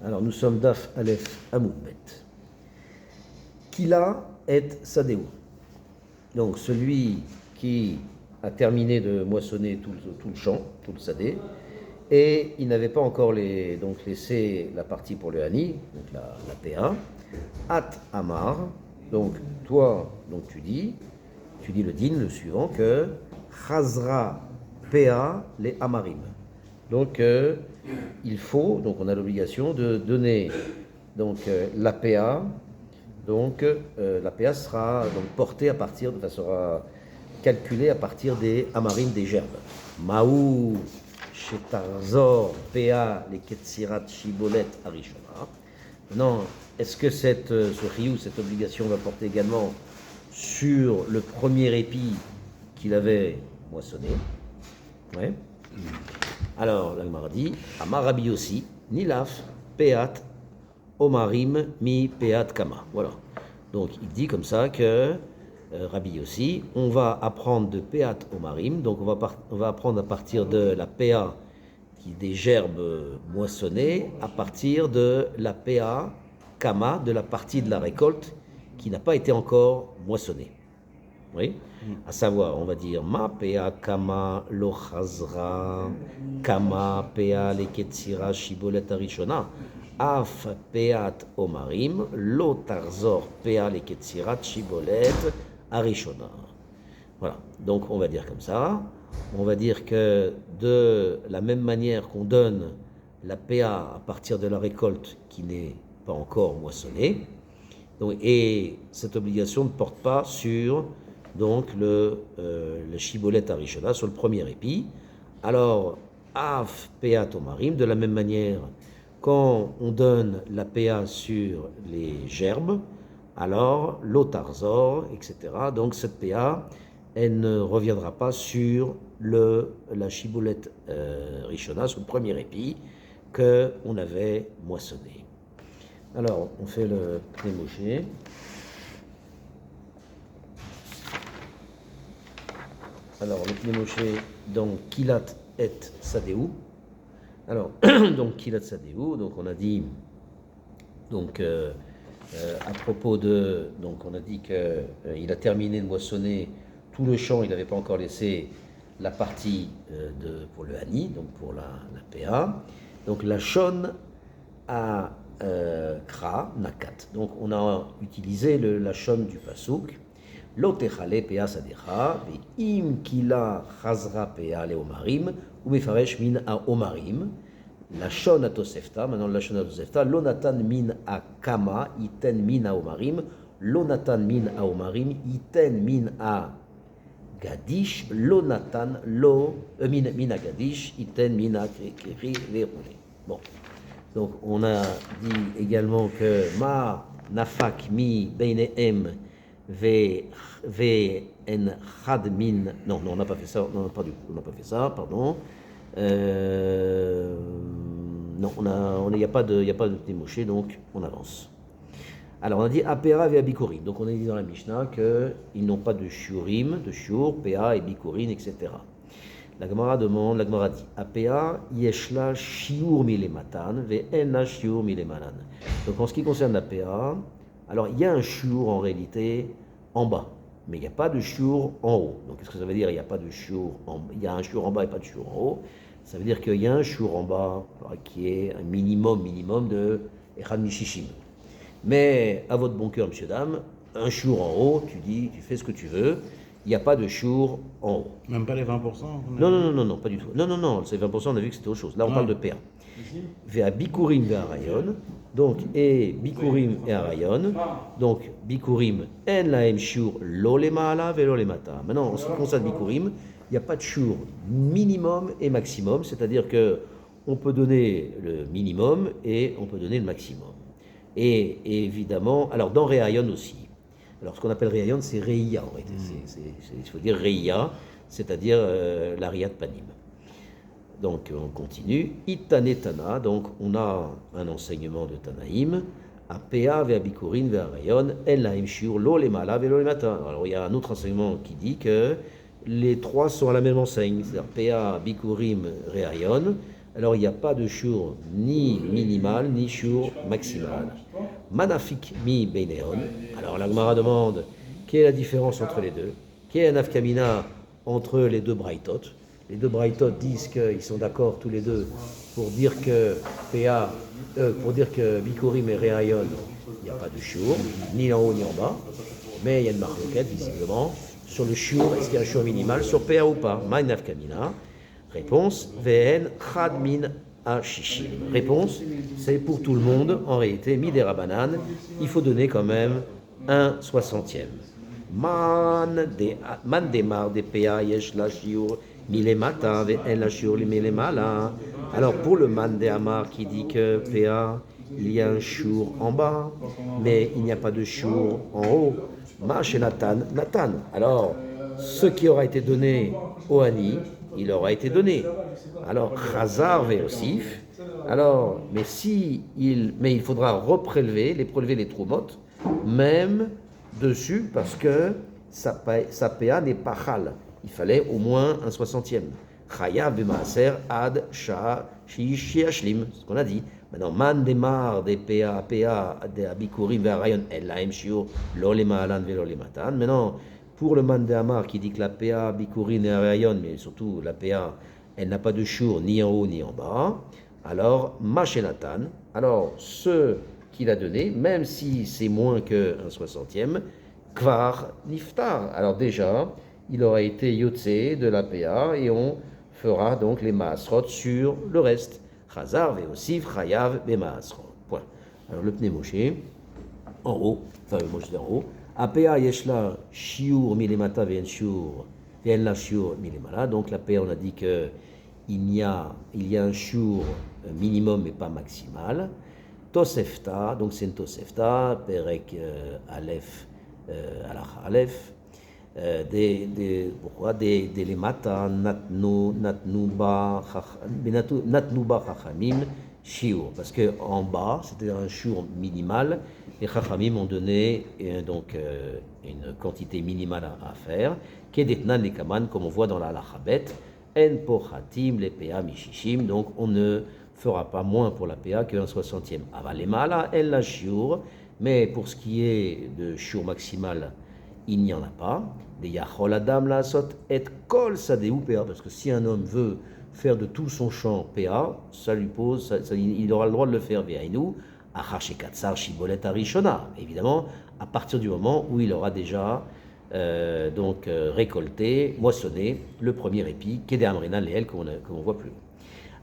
Alors nous sommes Daf Aleph Amoudbet. Kila et Sadeu. Donc celui qui a terminé de moissonner tout le champ, tout le sadé, et il n'avait pas encore donc laissé la partie pour le Hani, donc la PA. At Amar, donc toi, donc tu dis le din, le suivant, que Chazra PA les Amarim. Donc il faut, donc on a l'obligation de donner donc la PA. Donc la PA sera donc portée à partir, sera calculée à partir des amarim, des gerbes. Maou Shetarzor PA les Ketsirat Shibolet Arishona. Maintenant, est-ce que ce riou, cette obligation va porter également sur le premier épi qu'il avait moissonné? Ouais. Alors, l'Agmara dit, Amar Rabbi aussi, Nilaf, Peat, Omarim, Mi, Peat, Kama. Voilà. Donc, il dit comme ça que Rabbi aussi, on va apprendre de Peat, Omarim, donc on va apprendre à partir de la PA, des gerbes moissonnées, à partir de la PA, Kama, de la partie de la récolte qui n'a pas été encore moissonnée. Oui, à savoir, on va dire ma pea kama lo chazra kama pea le ketzira shibolet arishona af peat omarim lo tarzor pea le ketzirat shibolet arishona. Voilà, donc on va dire comme ça. On va dire que de la même manière qu'on donne la PA à partir de la récolte qui n'est pas encore moissonnée, donc, et cette obligation ne porte pas sur donc le shibolet arishona, sur le premier épi. Alors, af PA tomarim, de la même manière, quand on donne la PA sur les gerbes, alors l'otarzor, etc. Donc cette PA, elle ne reviendra pas sur la shibolet rishona, sur le premier épi qu'on avait moissonné. Alors, on fait le Pnei-Moshe. Alors, le Pnei-Moshe, donc, Kilat et Sadeu. Alors, donc, Kilat Sadeu, donc on a dit, donc, à propos de, donc on a dit qu'il a terminé de moissonner tout le champ, il n'avait pas encore laissé la partie pour le Hani, donc pour la PA. Donc, la Shon a Kra, Nakat. Donc, on a utilisé la Shon du Pasuk. Lotechale pea sadecha, ve'im kila chazra pea le omarim, ou mefaresh min a omarim. La shon a tosefta, maintenant la shon a tosefta, lonatan min a kama, iten min a omarim, lonatan min a omarim, iten min a gadish, lonatan min a gadish, iten min a kri verroulé. Bon, donc on a dit également que ma nafak mi beinehem en chad min. Non, on n'a pas fait ça. Non, pas du tout. On n'a pas fait ça. Pardon. Non, il n'y a pas de Pnei-Moshe, donc on avance. Alors on a dit apera ve abikurim. Donc on a dit dans la Mishnah qu'ils n'ont pas de shiurim, de shiur, pa et bikurim, etc. La Gemara demande, la Gemara dit apea yeshla shiur milematan ve enna shiur milemanan. Donc en ce qui concerne la pa, alors, il y a un shiur en réalité en bas, mais il n'y a pas de shiur en haut. Donc, qu'est-ce que ça veut dire? Il y a un shiur en bas et pas de shiur en haut. Ça veut dire qu'il y a un shiur en bas qui est un minimum de Echad Mishishim. Mais, à votre bon cœur, monsieur, dame, un shiur en haut, tu fais ce que tu veux. Il n'y a pas de shiur en haut. Même pas les 20%? Non, pas du tout. Non, c'est 20%, on a vu que c'était autre chose. Là, on parle de PA. Vea bikurim ve arayon, donc, et bikurim et arayon, donc, bikurim en laem shiur lo le maala ve lo le mata. Maintenant, en ce qui concerne bikurim, il n'y a pas de shiur minimum et maximum, c'est-à-dire que on peut donner le minimum et on peut donner le maximum. Et évidemment, alors dans Réayon aussi. Alors, ce qu'on appelle Réayon, c'est Reïa en réalité. Il faut dire Reïa, c'est-à-dire la Riyat Panim. Donc, on continue. Itanetana, donc on a un enseignement de Tanaïm. Apea ve abikurin ve arayon, en laim shiur lo le mala ve lo le mata. Alors, il y a un autre enseignement qui dit que les trois sont à la même enseigne. C'est-à-dire Pea, Bikurim, Réayon. alors il n'y a pas de shiur ni minimal, ni shiur maximal. Manafik mi beineon. Alors la Gemara demande quelle est la différence entre les deux. Quelle est la nafkamina entre les deux braïtot. Les deux braïtot disent qu'ils sont d'accord tous les deux pour dire que pour dire que Bikurim et Rehayon, il n'y a pas de shiur, ni en haut ni en bas, mais il y a une marloquette visiblement sur le shiur, est-ce qu'il y a un shiur minimal sur PA ou pas. Ma nafkamina. Réponse, Vn Chadmin Ashishim. Réponse, c'est pour tout le monde, en réalité, Midera Banane, il faut donner quand même un soixantième. Man demar de PA yesh la shiur milemata Vn la shiur milemala. Alors pour le man de Amar qui dit que PA, il y a un shiur en bas, mais il n'y a pas de shiur en haut. Ma chez Nathan. Alors, ce qui aura été donné au Hani, il aura été donné. Alors, Chazar Veosif. Alors, mais il faudra reprélever, les troumotes, même dessus, parce que sa PA n'est pas chal. Il fallait au moins un soixantième. Chaya b'maaser ad sha shiashlim, ce qu'on a dit. Maintenant, man démarre des PA, des abikurim ve'arayon, el lahem shiur, lo le ma'alan ve'lo le matan. Maintenant, pour le man de Hamar qui dit que la PA, bikurim et arayon, mais surtout la PA, elle n'a pas de shiur ni en haut ni en bas. Alors, machenatan, alors ce qu'il a donné, même si c'est moins qu'un soixantième, kvar niftar. Alors déjà, il aura été yotze de la PA et on fera donc les maasrot sur le reste. Chazar veosif chayav bemaasrot. Point. Alors le pneu Moshe, en haut, enfin le Moshe en haut, APA yeshla shiur milimata vien shiur, vien la shiur milimala. Donc la PA, on a dit que il y a un shiur minimum mais pas maximal. Tosefta, donc c'est une Tosefta, Perek Aleph, Alach Aleph. Pourquoi des lemata natnuba chachamim shiur, parce que en bas c'était un shiur minimal et chachamim ont donné donc une quantité minimale à faire kedetnan lekaman, comme on voit dans la halachabet en pochatim les PA mishishim, donc on ne fera pas moins pour la PA qu'un soixantième. Avalemala el la shiur, mais pour ce qui est de shiur maximal, il n'y en a pas. Des yachol adam la sot et kol sadeu PA, parce que si un homme veut faire de tout son champ PA, ça lui pose, il aura le droit de le faire ve'ainu achar shekatzar shibolet arishona, évidemment à partir du moment où il aura déjà récolté, moissonné le premier épi, kede amrina leel, comme on voit plus.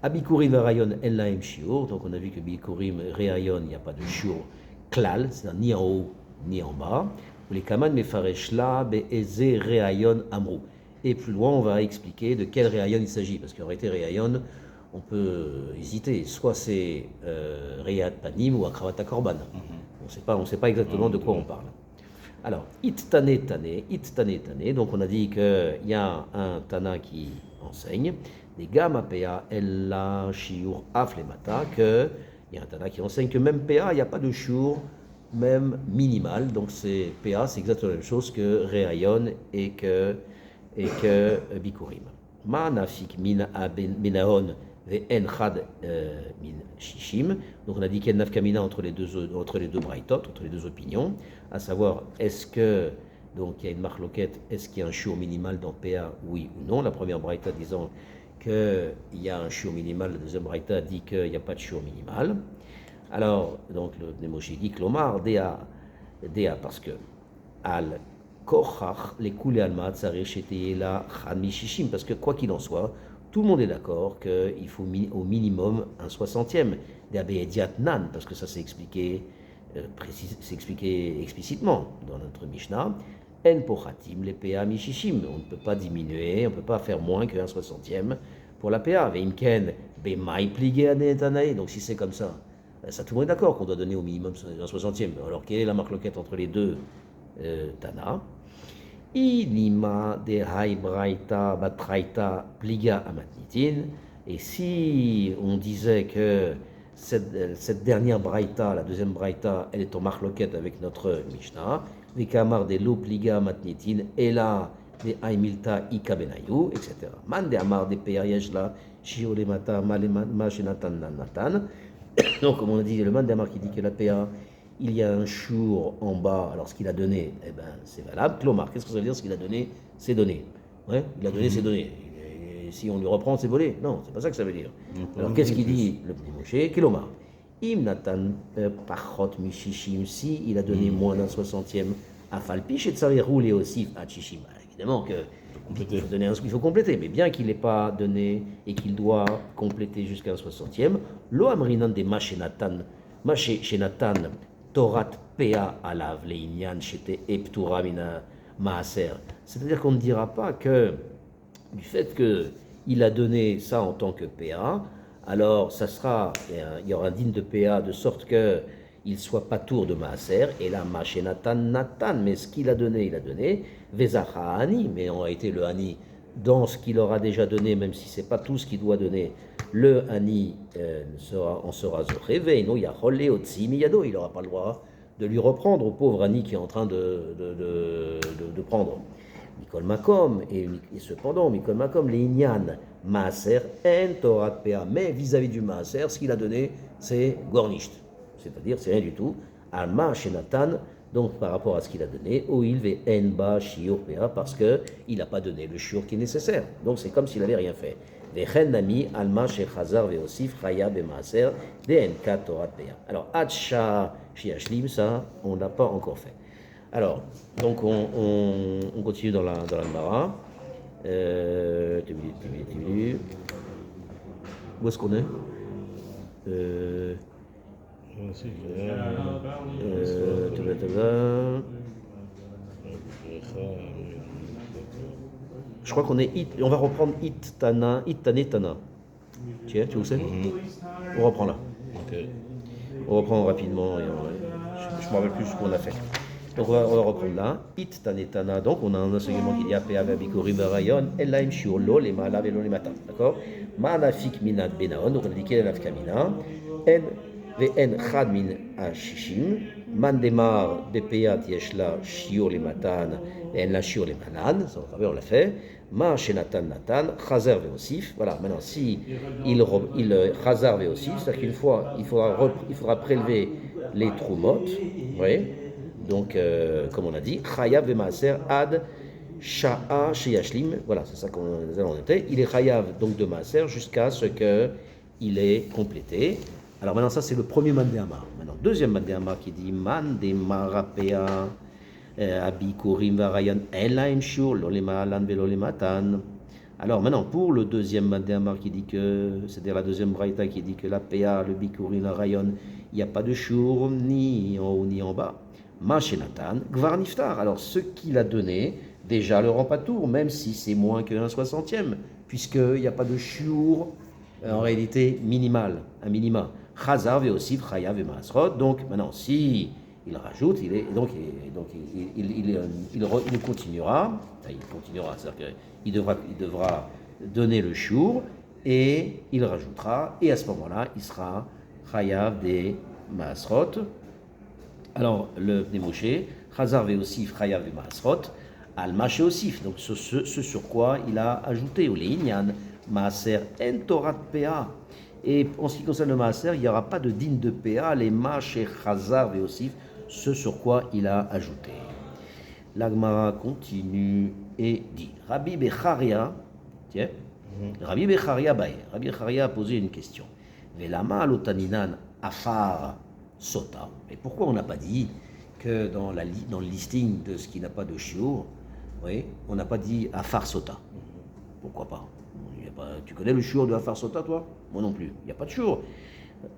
Abikurim rayon en laim shiur, donc on a vu que bikurim rayon, il n'y a pas de shiur klal, c'est-à-dire ni en haut ni en bas. Les kaman mefareshla be'eze rehayon amru. Et plus loin, on va expliquer de quel rehayon il s'agit, parce qu'en réalité, rehayon, on peut hésiter. Soit c'est reyat panim ou akravat korban. On ne sait pas exactement de quoi on parle. Alors, it tane tane. Donc on a dit qu'il y a un tana qui enseigne. Des gamma PA ella shiur aflemata, qu'il y a un tana qui enseigne que même PA, il n'y a pas de shiur même minimal, donc c'est PA, c'est exactement la même chose que Rehayon et que Bikurim. Ma nafik min benaon ve'en chad min shishim. Donc on a dit qu'il y a une nafkamina entre les deux braïtot, entre les deux opinions, à savoir est-ce que donc il y a une marloquette, est-ce qu'il y a un shiur minimal dans PA, oui ou non. La première braïta disant qu'il y a un shiur minimal, la deuxième braïta dit qu'il n'y a pas de shiur minimal. Alors, donc, le Moshe dit Klomar, Dea, parce que Al Kochach, les coulées Almat, Sarechete, la Chami parce que quoi qu'il en soit, tout le monde est d'accord qu'il faut au minimum un soixantième. Dea Beediat Nan, parce que ça c'est expliqué explicitement dans notre Mishnah. En Pochatim, les PA Mishishim. On ne peut pas diminuer, on ne peut pas faire moins qu'un soixantième pour la PA. Veimken, Bemai Pligé Anetanae. Donc, si c'est comme ça, ça, tout le monde est d'accord qu'on doit donner au minimum un soixantième. Alors, quelle est la marloquette entre les deux Tana? Inima de hai braita batraita pliga amatnitin. Et si on disait que cette dernière braïta, la deuxième braïta, elle est en marloquette avec notre Mishnah, Vikamar de lo pliga amatnitin, et là, des Aimilta Ikabenayu, etc. Man de Amar de Peyayeshla, Shiolemata, Mashenatan Natan. Donc, comme on a dit, le man de Amar qui dit que la PA, il y a un chour en bas, alors ce qu'il a donné, eh ben, c'est valable. Clomar, qu'est-ce que ça veut dire? Ce qu'il a donné, c'est donné. Ouais, il a donné, c'est donné. Et si on lui reprend, c'est volé. Non, c'est pas ça que ça veut dire. Alors, qu'est-ce qu'il dit, le petit Moshe? Clomar. Im Natan Pachot Mishishim, si il a donné moins d'un 60e à Falpiche et Tsarerou et aussi à Chishim. Évidemment que il faut compléter, mais bien qu'il n'ait pas donné et qu'il doit compléter jusqu'à un 60e, lo amrinan de Mashenatan, Mashenatan, Torat Pea alav leinyan shete eptura mina maaser. C'est-à-dire qu'on ne dira pas que du fait qu'il a donné ça en tant que PA, alors ça sera, il y aura un digne de PA de sorte que il soit pas tour de Maaser, et là, Machenatan Natan, mais ce qu'il a donné, il a donné, Vezacha Ani, mais en réalité, le Ani, dans ce qu'il aura déjà donné, même si c'est pas tout ce qu'il doit donner, le Ani en sera Zoré, Veino, Yachol, Otsi, Miyado, il n'aura pas le droit de lui reprendre au pauvre Ani qui est en train de prendre. Mikol Makom, et cependant, Mikol Makom, les Inyan, Maaser, En Torah Pea, mais vis-à-vis du Maaser, ce qu'il a donné, c'est Gornisht. C'est-à-dire, c'est rien du tout. Alma Shenatan, donc par rapport à ce qu'il a donné, Oil ve Enba Shiur Pea, parce qu'il n'a pas donné le shiur qui est nécessaire. Donc c'est comme s'il n'avait rien fait. Vechen Nami, Alma Shechazar Veosif, Chaya Bemaaser, DNK Torah Pea. Alors, Hatsha Shiashlim, ça, on n'a pas encore fait. Alors, donc on continue dans la Gemara. Où est-ce qu'on est? Je crois qu'on est on va reprendre It Tana, It Tane Tana. Tiens, tu vois où c'est? On reprend là. Okay. On reprend rapidement. Et je ne me rappelle plus ce qu'on a fait. Donc on va reprendre là. It Tane Tana. Donc on a un enseignement qui dit Apea Babikori Barayon, Elaim Shiurlo, les Malav et l'Olimata. D'accord? Manafik Minad Benaon. Donc on a dit quelle est la Kamina? Ve'en chad min hashishim, man demar bepeat yeshla shiur le matan, ve'en la shiur le manan, ça on l'a fait, ma shenatan natan, chazer ve'osif, voilà, maintenant si il chazer ve'osif, c'est-à-dire qu'une fois, il faudra prélever les trumot, oui, donc comme on a dit, chayav ve'maser ad sha'a sheyashlim, voilà, c'est ça qu'on a noté, il est chayav donc de maser jusqu'à ce qu'il est complété. Alors maintenant, ça c'est le premier Mandéama. Maintenant, deuxième Mandéama qui dit Mandémarapea Abikurim Varayan Elaim Shur Lolema Alan Velolematan. Alors maintenant, pour le deuxième Mandéama qui dit que, c'est-à-dire la deuxième Braïta qui dit que la PA, le Bikurim, la Rayon, il n'y a pas de Shur ni en haut ni en bas. Machenatan, Gvar Niftar. Alors ce qu'il a donné, déjà le rend pas tour, même si c'est moins qu'un 60e, puisqu'il n'y a pas de Shur en réalité minimal, un minima. Chazar aussi Chayav et Masrot. Donc maintenant, si il rajoute, il continuera. Il continuera, c'est-à-dire qu'il devra donner le shur et il rajoutera. Et à ce moment-là, il sera Chayav des Masrot. Alors le Moshe, Chazar Veosif Chayav et Masrot, Al Maché Osif. Donc ce sur quoi il a ajouté ou les Inyan Maaser En Torah Pea. Et en ce qui concerne le Maaser, il n'y aura pas de digne de PA, les Mach et Chazar et Osif, ce sur quoi il a ajouté. L'Agmara continue et dit Rabbi Becharia, tiens, Rabbi Becharia Baye, Rabbi Becharia a posé une question. Velama lotaninan afar sota. Et pourquoi on n'a pas dit que dans le listing de ce qui n'a pas de shiur, oui, on n'a pas dit afar sota? Pourquoi pas? Tu connais le shiur de Afar Sota, toi? Moi non plus. Il n'y a pas de shiur.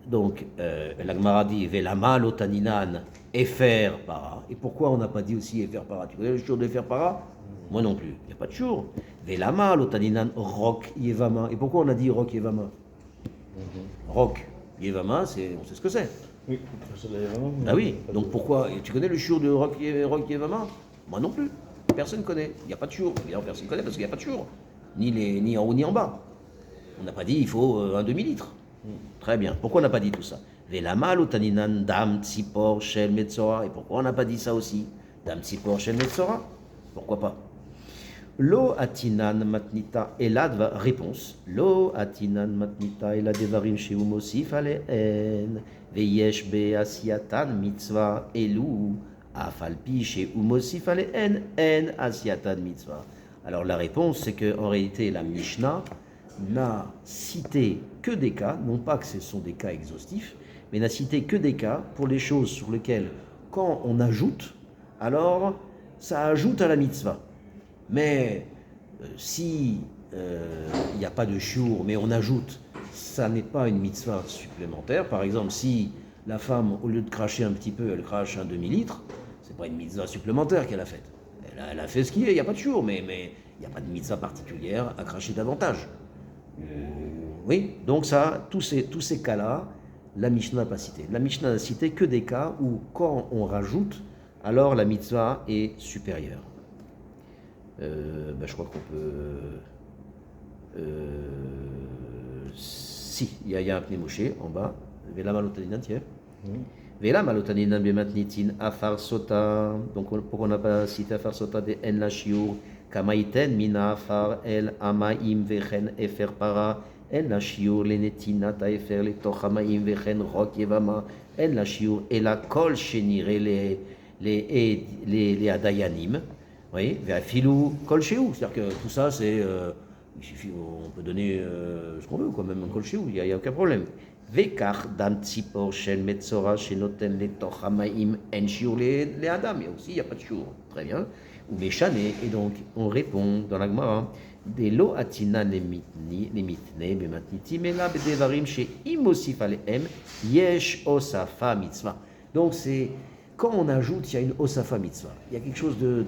Donc, la Gemara dit Velama lotaninan efer para. Et pourquoi on n'a pas dit aussi efer para? Tu connais le shiur de efer para? Moi non plus. Il n'y a pas de shiur. Velama lotaninan rok yevama. Et pourquoi on a dit rok yevama? Rok yevama, on sait ce que c'est. Oui, ah oui. Donc pourquoi? Tu connais le shiur de rok yevama? Moi non plus. Personne ne connaît. Il n'y a pas de shiur. Personne ne connaît parce qu'il n'y a pas de shiur. Ni en haut ni en bas. On n'a pas dit il faut un demi-litre. Très bien. Pourquoi on n'a pas dit tout ça? Velama lotaninan dam tzipor shel metzora. Et pourquoi on n'a pas dit ça aussi? Dam tzipor shel metzora. Pourquoi pas? Lo atinan matnita eladva, réponse. Lo atinan matnita eladevarim sheu mosif aleen, veyesh beasiatan mitzvah elu, afalpi sheu mosif aleen, en asiatan mitzvah. Alors la réponse, c'est qu'en réalité, la Mishnah n'a cité que des cas, non pas que ce sont des cas exhaustifs, mais n'a cité que des cas pour les choses sur lesquelles, quand on ajoute, alors ça ajoute à la mitzvah. Mais si il n'y a pas de shiur, mais on ajoute, ça n'est pas une mitzvah supplémentaire. Par exemple, si la femme, au lieu de cracher un petit peu, elle crache un demi-litre, c'est pas une mitzvah supplémentaire qu'elle a faite. Elle a fait ce qu'il y a, il n'y a pas de shiur, mais il n'y a pas de mitzvah particulière à cracher davantage. Oui, donc ça, tous ces cas-là, la Mishnah n'a pas cité. La Mishnah n'a cité que des cas où, quand on rajoute, alors la mitzvah est supérieure. Je crois qu'on peut. Si, il y a un pneu mouché en bas. Vela malotaninan, tiens. Vela malotaninan bematnitin afar sota. Donc pourquoi on n'a pas cité afar sota de en la shiur kamaiten mina afar el amaim vechen efer para en la shiur lenetinat efer le toch amaim vechen rok yevama en la shiur et la kol shenire les adayanim. Oui, filou kol sheou, c'est-à-dire que tout ça, c'est, il suffit, on peut donner ce qu'on veut, quoi, même un kol sheou, il n'y a aucun problème. Vekar dan tzipor shel metzora shenoten le toch hamaim en shiur les adam, et aussi il n'y a pas de shiur, très bien. Ou meshane, et donc on répond dans la Gemara, des lo atina les mitne bematniti mela bedevarim she imosif alehem yesh osafa mitzvah. Donc c'est quand on ajoute, il y a une osafa mitzvah. Il y a quelque chose de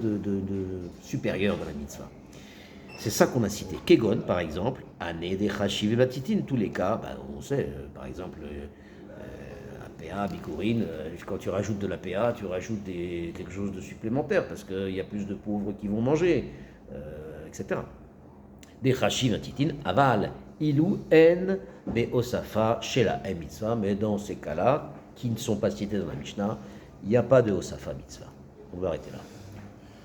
supérieur dans la mitzvah. C'est ça qu'on a cité. Kegon, par exemple, ane de chashiv et batitin, tous les cas, on sait, par exemple, APA, bikurin, quand tu rajoutes de la PA, tu rajoutes quelque chose de supplémentaire, parce qu'il y a plus de pauvres qui vont manger, etc. Des chashiv et batitin, aval, ilou, en, be osafa, shela, en mitzvah, mais dans ces cas-là, qui ne sont pas cités dans la Mishnah, il n'y a pas de Osafa Mitzvah. On va arrêter là.